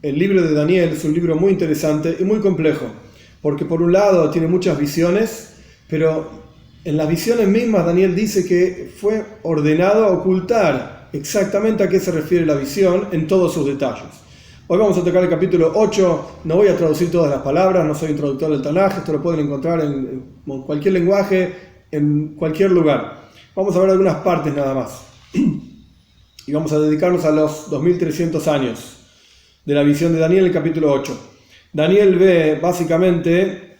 El libro de Daniel es un libro muy interesante y muy complejo, porque por un lado tiene muchas visiones, pero en las visiones mismas Daniel dice que fue ordenado a ocultar exactamente a qué se refiere la visión en todos sus detalles. Hoy vamos a tocar el capítulo 8, no voy a traducir todas las palabras, no soy un traductor del Tanaj, esto lo pueden encontrar en cualquier lenguaje, en cualquier lugar. Vamos a ver algunas partes nada más. Y vamos a dedicarnos a los 2300 años de la visión de Daniel, el capítulo 8. Daniel ve básicamente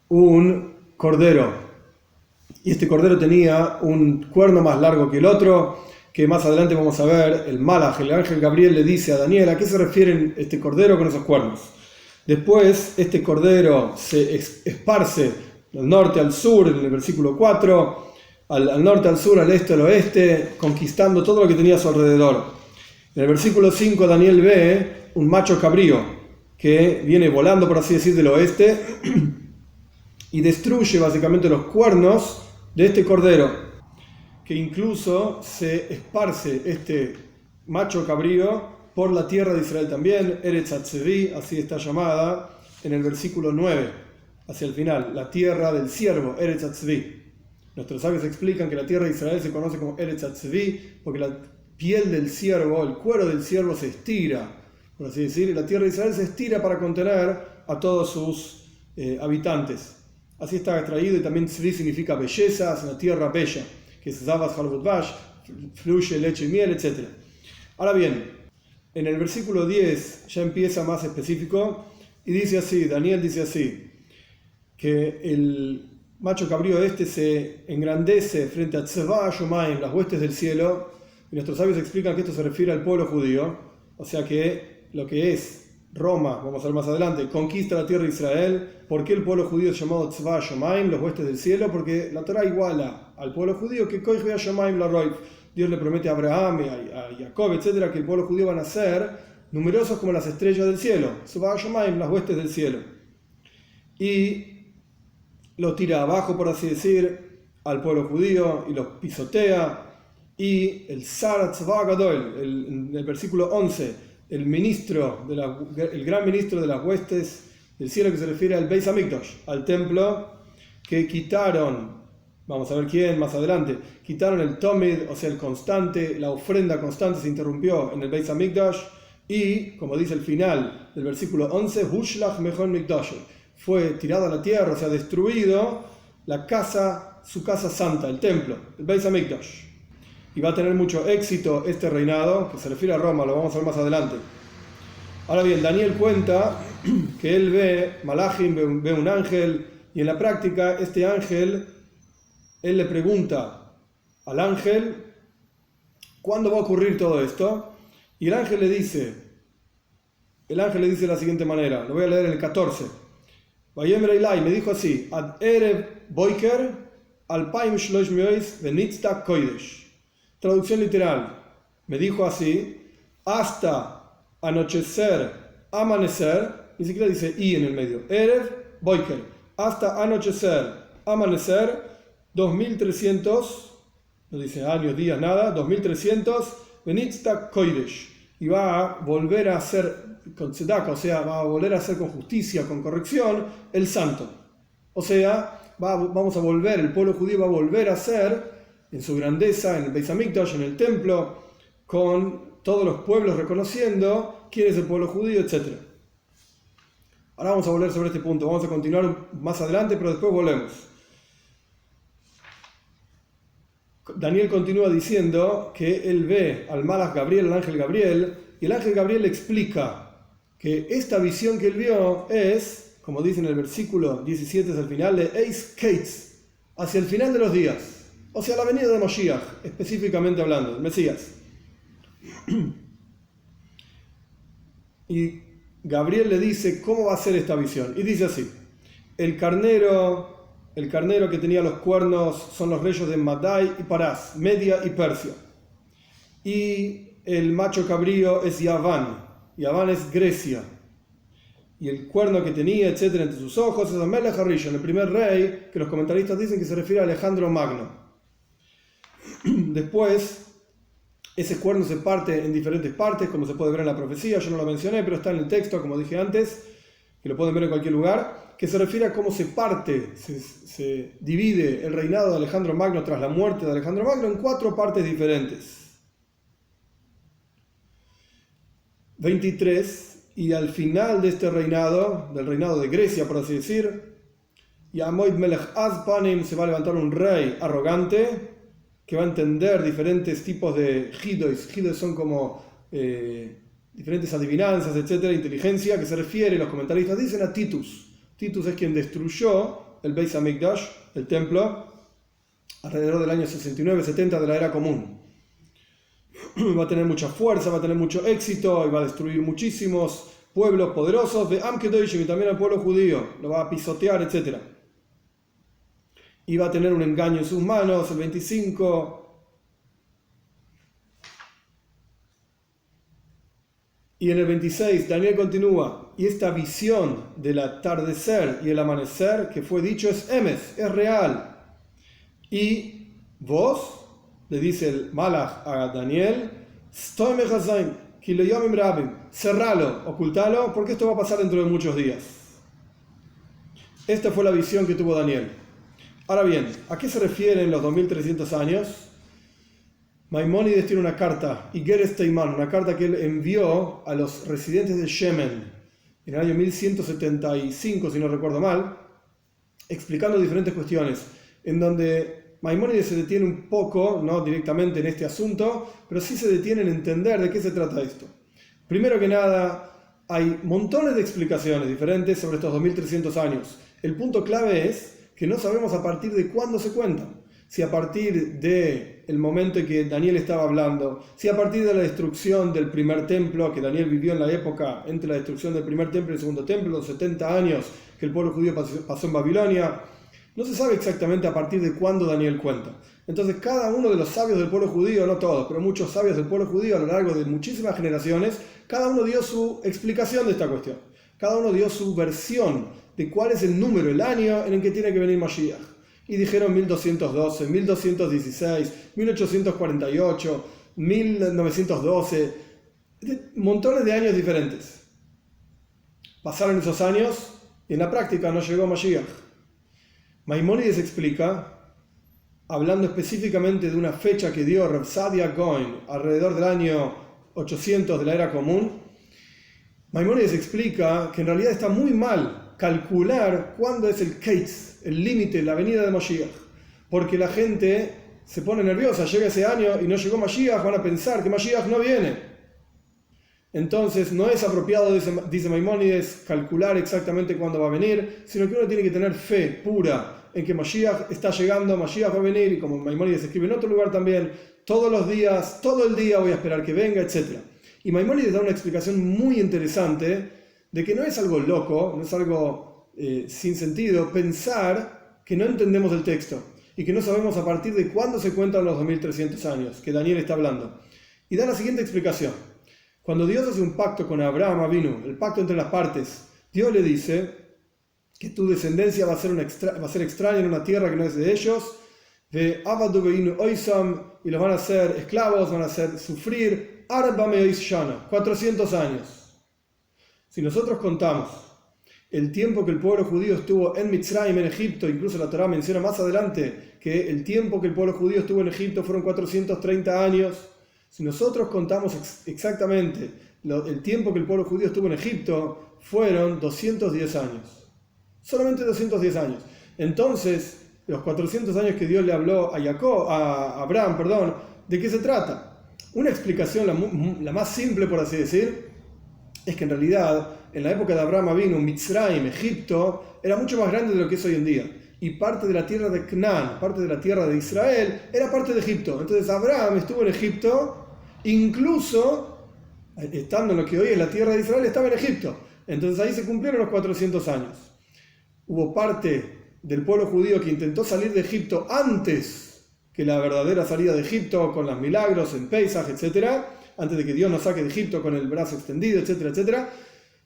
un cordero, y este cordero tenía un cuerno más largo que el otro, que más adelante vamos a ver. El Malach, el ángel Gabriel, le dice a Daniel a qué se refiere este cordero con esos cuernos. Después este cordero se esparce del norte al sur, en el versículo 4, al norte, al sur, al este, al oeste, conquistando todo lo que tenía a su alrededor. En el versículo 5 Daniel ve un macho cabrío que viene volando, por así decir, del oeste y destruye básicamente los cuernos de este cordero, que incluso se esparce este macho cabrío por la tierra de Israel también. Eretz Atzevi, así está llamada en el versículo 9, hacia el final, la tierra del ciervo, Eretz Atzevi. Nuestros sabios explican que la tierra de Israel se conoce como Eretz Atzevi porque la piel del ciervo, el cuero del ciervo se estira, por así decir, y la tierra de Israel se estira para contener a todos sus habitantes. Así está extraído, y también Tzvi significa belleza, es una tierra bella, que es Zavas Halvut Bash, fluye leche y miel, etc. Ahora bien, en el versículo 10 ya empieza más específico y dice así, Daniel dice así, que el macho cabrío este se engrandece frente a Tzeva Shomayim, las huestes del cielo, y nuestros sabios explican que esto se refiere al pueblo judío, o sea que lo que es Roma, vamos a ver más adelante, conquista la tierra de Israel. ¿Por qué el pueblo judío es llamado Tzva Shomayim, los huestes del cielo? Porque la Torah iguala al pueblo judío que Koich Shomayim la Roif. Dios le promete a Abraham y a Jacob, etcétera, que el pueblo judío van a ser numerosos como las estrellas del cielo. Tzva Shomayim, las huestes del cielo. Y lo tira abajo, por así decir, al pueblo judío y los pisotea. Y el Sar Tzva Gadol, en el versículo 11, el gran ministro de las huestes del cielo, que se refiere al Beis Hamikdash, al templo que quitaron, vamos a ver quién más adelante, quitaron el Tomid, o sea el constante, la ofrenda constante se interrumpió en el Beis Hamikdash, y como dice el final del versículo 11, Hushlach Mechon Mikdash, fue tirado a la tierra, o sea destruido su casa santa, el templo, el Beis Hamikdash. Y va a tener mucho éxito este reinado, que se refiere a Roma, lo vamos a ver más adelante. Ahora bien, Daniel cuenta que él ve, Malachim ve un ángel, y en la práctica este ángel, él le pregunta al ángel, ¿cuándo va a ocurrir todo esto? Y el ángel le dice de la siguiente manera, lo voy a leer en el 14. Vayemer Elai, me dijo así, Ad Erev Boiker, Alpaim Shlosh Miois Venitzta Koidesh. Traducción literal, me dijo así, hasta anochecer, amanecer, ni siquiera dice y en el medio, Erev, Boiker, hasta anochecer, amanecer, 2300, no dice años, días, nada, 2300, Benitzta Koidesh, y va a volver a hacer con tzedaka, o sea, va a volver a hacer con justicia, con corrección, el santo. O sea, vamos a volver, el pueblo judío va a volver a ser en su grandeza, en el Beis Hamikdash, en el templo, con todos los pueblos reconociendo quién es el pueblo judío, etc. Ahora vamos a volver sobre este punto, vamos a continuar más adelante, pero después volvemos. Daniel continúa diciendo que él ve al Malach Gabriel, al ángel Gabriel, y el ángel Gabriel le explica que esta visión que él vio es, como dice en el versículo 17 al final, de Eis Kates, hacia el final de los días. O sea, la venida de Moshiach, específicamente hablando, el Mesías. Y Gabriel le dice cómo va a ser esta visión. Y dice así, el carnero que tenía los cuernos son los reyes de Madai y Parás, Media y Persia. Y el macho cabrío es Yaván. Yaván es Grecia. Y el cuerno que tenía, etcétera, entre sus ojos es Amelech HaRishon, el primer rey, que los comentaristas dicen que se refiere a Alejandro Magno. Después, Ese cuerno se parte en diferentes partes, como se puede ver en la profecía. Yo no lo mencioné, pero está en el texto, como dije antes, que lo pueden ver en cualquier lugar, que se refiere a cómo se parte, se divide el reinado de Alejandro Magno tras la muerte de Alejandro Magno en 4 partes diferentes. 23. Y al final de este reinado, del reinado de Grecia, por así decir, Yamoid Melech Azpanim, se va a levantar un rey arrogante que va a entender diferentes tipos de hidois. Hidois son como diferentes adivinanzas, etcétera, inteligencia, que se refiere, los comentaristas dicen, a Titus. Titus es quien destruyó el Beis Hamikdash, el templo, alrededor del año 69-70 de la era común. Va a tener mucha fuerza, va a tener mucho éxito y va a destruir muchísimos pueblos poderosos de Am Kedoshim y también al pueblo judío, lo va a pisotear, etc. Y va a tener un engaño en sus manos, el 25. Y en el 26 Daniel continúa, y esta visión del atardecer y el amanecer que fue dicho es emes, es real. Y vos, le dice el Malach a Daniel, cerralo, ocultalo, porque esto va a pasar dentro de muchos días. Esta fue la visión que tuvo Daniel. Ahora bien, ¿a qué se refieren los 2300 años? Maimónides tiene una carta, Igeres Teiman, una carta que él envió a los residentes de Yemen en el año 1175, si no recuerdo mal, explicando diferentes cuestiones, en donde Maimónides se detiene un poco, no directamente en este asunto, pero sí se detiene en entender de qué se trata esto. Primero que nada, hay montones de explicaciones diferentes sobre estos 2300 años. El punto clave es que no sabemos a partir de cuándo se cuentan. Si a partir del momento en que Daniel estaba hablando, si a partir de la destrucción del primer templo, que Daniel vivió en la época entre la destrucción del primer templo y el segundo templo, los 70 años que el pueblo judío pasó en Babilonia. No se sabe exactamente a partir de cuándo Daniel cuenta. Entonces cada uno de los sabios del pueblo judío, no todos, pero muchos sabios del pueblo judío a lo largo de muchísimas generaciones, cada uno dio su explicación de esta cuestión. Cada uno dio su versión de cuál es el número, el año en el que tiene que venir Mashiach. Y dijeron 1212, 1216, 1848, 1912, montones de años diferentes. Pasaron esos años y en la práctica no llegó Mashiach. Maimónides explica, hablando específicamente de una fecha que dio Rav Sadia Gaon alrededor del año 800 de la era común. Maimónides explica que en realidad está muy mal calcular cuándo es el Keitz, el límite, la venida de Mashiach, porque la gente se pone nerviosa, llega ese año y no llegó Mashiach, van a pensar que Mashiach no viene. Entonces no es apropiado, dice Maimónides, calcular exactamente cuándo va a venir, sino que uno tiene que tener fe pura en que Mashiach está llegando, Mashiach va a venir, y como Maimónides escribe en otro lugar también, todos los días, todo el día voy a esperar que venga, etc. Y Maimónides da una explicación muy interesante de que no es algo loco, no es algo sin sentido pensar que no entendemos el texto y que no sabemos a partir de cuándo se cuentan los 2300 años que Daniel está hablando. Y da la siguiente explicación. Cuando Dios hace un pacto con Abraham Avinu, el pacto entre las partes, Dios le dice que tu descendencia va a ser extraña en una tierra que no es de ellos, de Abadu Beinu Oisam, y los van a hacer esclavos, van a hacer sufrir, Arba Meois Shana, 400 años. Si nosotros contamos el tiempo que el pueblo judío estuvo en Mitzrayim, en Egipto, incluso la Torá menciona más adelante que el tiempo que el pueblo judío estuvo en Egipto fueron 430 años. Si nosotros contamos exactamente el tiempo que el pueblo judío estuvo en Egipto, fueron 210 años. Solamente 210 años. Entonces, los 400 años que Dios le habló a Abraham, ¿de qué se trata? Una explicación, la más simple, por así decir, es que en realidad, en la época de Abraham Avinu, Mitzrayim, Egipto, era mucho más grande de lo que es hoy en día. Y parte de la tierra de Canaán, parte de la tierra de Israel, era parte de Egipto. Entonces Abraham estuvo en Egipto, incluso estando en lo que hoy es la tierra de Israel, estaba en Egipto. Entonces ahí se cumplieron los 400 años. Hubo parte del pueblo judío que intentó salir de Egipto antes que la verdadera salida de Egipto, con los milagros en Pesaj, etc., antes de que Dios nos saque de Egipto con el brazo extendido, etcétera, etcétera.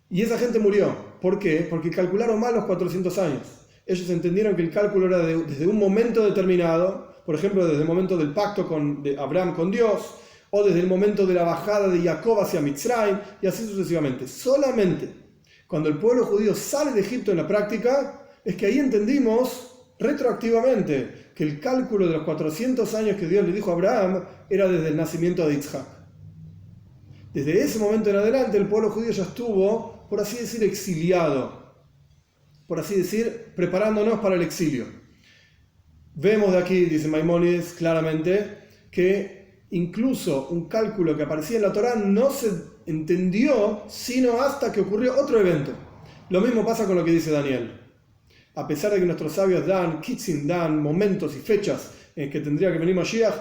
Y esa gente murió. ¿Por qué? Porque calcularon mal los 400 años. Ellos entendieron que el cálculo era desde un momento determinado, por ejemplo, desde el momento del pacto de Abraham con Dios, o desde el momento de la bajada de Jacob hacia Mitzrayim, y así sucesivamente. Solamente cuando el pueblo judío sale de Egipto en la práctica, es que ahí entendimos retroactivamente que el cálculo de los 400 años que Dios le dijo a Abraham era desde el nacimiento de Isaac. Desde ese momento en adelante el pueblo judío ya estuvo, por así decir, exiliado, por así decir, preparándonos para el exilio. Vemos de aquí, dice Maimónides claramente, que incluso un cálculo que aparecía en la Torá no se entendió sino hasta que ocurrió otro evento. Lo mismo pasa con lo que dice Daniel. A pesar de que nuestros sabios dan kitzim, dan momentos y fechas en que tendría que venir Mashiach,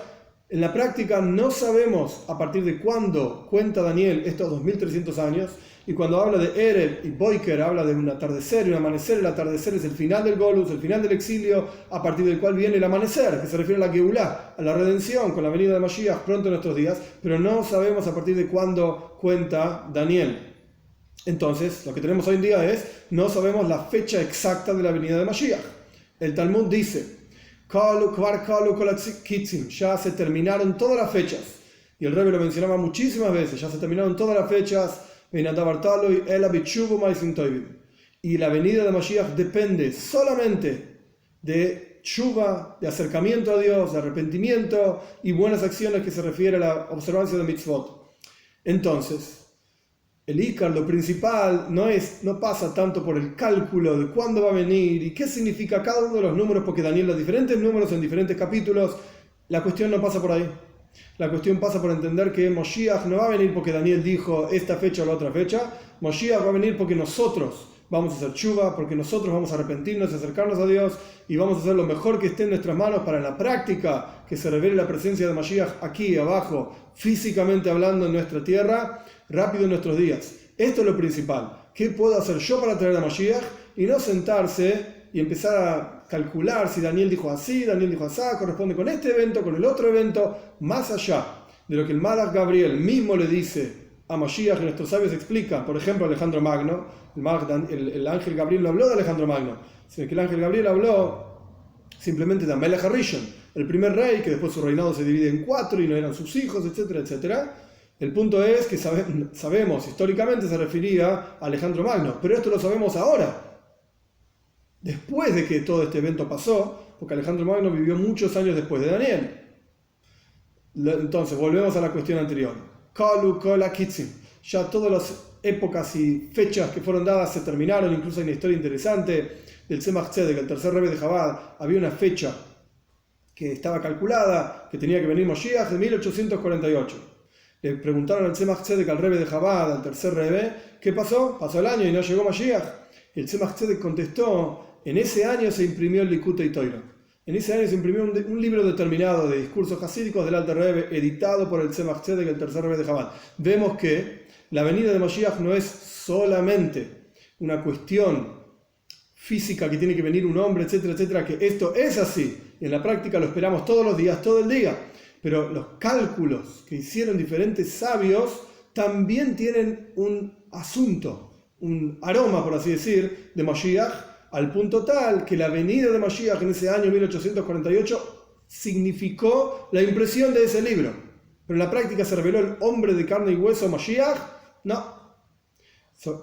en la práctica no sabemos a partir de cuándo cuenta Daniel estos 2300 años, y cuando habla de Erev y Boiker habla de un atardecer y un amanecer. El atardecer es el final del Golus, el final del exilio, a partir del cual viene el amanecer, que se refiere a la Geulá, a la redención, con la venida de Mashiach pronto en nuestros días, pero no sabemos a partir de cuándo cuenta Daniel. Entonces, lo que tenemos hoy en día es, no sabemos la fecha exacta de la venida de Mashiach. El Talmud dice, ya se terminaron todas las fechas, y el Rebbe lo mencionaba muchísimas veces, ya se terminaron todas las fechas, y la venida de Mashiach depende solamente de tshuva, de acercamiento a Dios, de arrepentimiento y buenas acciones, que se refiere a la observancia de mitzvot. Entonces, el Ikar, lo principal, no pasa tanto por el cálculo de cuándo va a venir y qué significa cada uno de los números, porque Daniel los diferentes números en diferentes capítulos. La cuestión no pasa por ahí. La cuestión pasa por entender que Moshiach no va a venir porque Daniel dijo esta fecha o la otra fecha. Moshiach va a venir porque nosotros vamos a hacer tshuva, porque nosotros vamos a arrepentirnos y acercarnos a Dios, y vamos a hacer lo mejor que esté en nuestras manos para en la práctica que se revele la presencia de Mashiach aquí abajo, físicamente hablando en nuestra tierra, rápido en nuestros días. Esto es lo principal. ¿Qué puedo hacer yo para traer a Mashiach? Y no sentarse y empezar a calcular si Daniel dijo así, Daniel dijo así, corresponde con este evento, con el otro evento, más allá de lo que el Malach Gabriel mismo le dice a Mashiach, que nuestros sabios explican. Por ejemplo, Alejandro Magno, el ángel Gabriel no habló de Alejandro Magno, sino que el ángel Gabriel habló simplemente de Amelech HaRishon, el primer rey, que después su reinado se divide en 4 y no eran sus hijos, etcétera, etcétera. El punto es que sabemos, históricamente se refería a Alejandro Magno, pero esto lo sabemos ahora, después de que todo este evento pasó, porque Alejandro Magno vivió muchos años después de Daniel. Entonces, volvemos a la cuestión anterior. Kalu Kola Kitzim. Ya todas las épocas y fechas que fueron dadas se terminaron. Incluso hay una historia interesante del Tzemach Tzedek, el tercer Rebbe de Chabad. Había una fecha que estaba calculada, que tenía que venir Moshiach de 1848. Le preguntaron al Tzemach Tzedek, al Rebbe de Chabad, al tercer Rebbe, ¿qué pasó? Pasó el año y no llegó Moshiach. Y el Tzemach Tzedek contestó, en ese año se imprimió el Likutei Torah. En ese año se imprimió un libro determinado de discursos hasídicos del Alter Rebbe, editado por el Tzemach Tzedek, el tercer Rebbe de Chabad. Vemos que la venida de Mashiach no es solamente una cuestión física que tiene que venir un hombre, etcétera, etcétera, que esto es así, y en la práctica lo esperamos todos los días, todo el día. Pero los cálculos que hicieron diferentes sabios también tienen un asunto, un aroma, por así decir, de Mashiach, al punto tal que la venida de Mashiach en ese año 1848 significó la impresión de ese libro. Pero en la práctica se reveló el hombre de carne y hueso, Mashiach. No.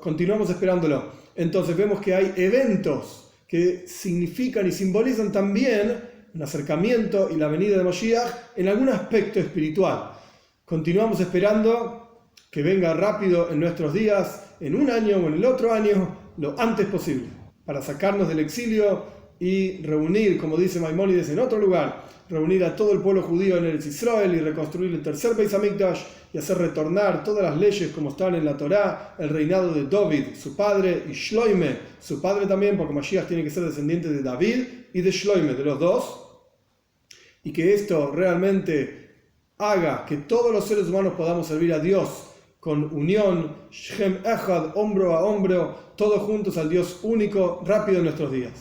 Continuamos esperándolo. Entonces vemos que hay eventos que significan y simbolizan también un acercamiento y la venida de Mashiach en algún aspecto espiritual. Continuamos esperando que venga rápido en nuestros días, en un año o en el otro año, lo antes posible, para sacarnos del exilio y reunir, como dice Maimónides en otro lugar, reunir a todo el pueblo judío en Eretz Israel y reconstruir el tercer Beis Hamikdash y hacer retornar todas las leyes como están en la Torá, el reinado de David, su padre, y Shloime, su padre también, porque Mashiach tiene que ser descendiente de David y de Shloime, de los dos, y que esto realmente haga que todos los seres humanos podamos servir a Dios con unión, Shem Echad, hombro a hombro, todos juntos al Dios único, rápido en nuestros días.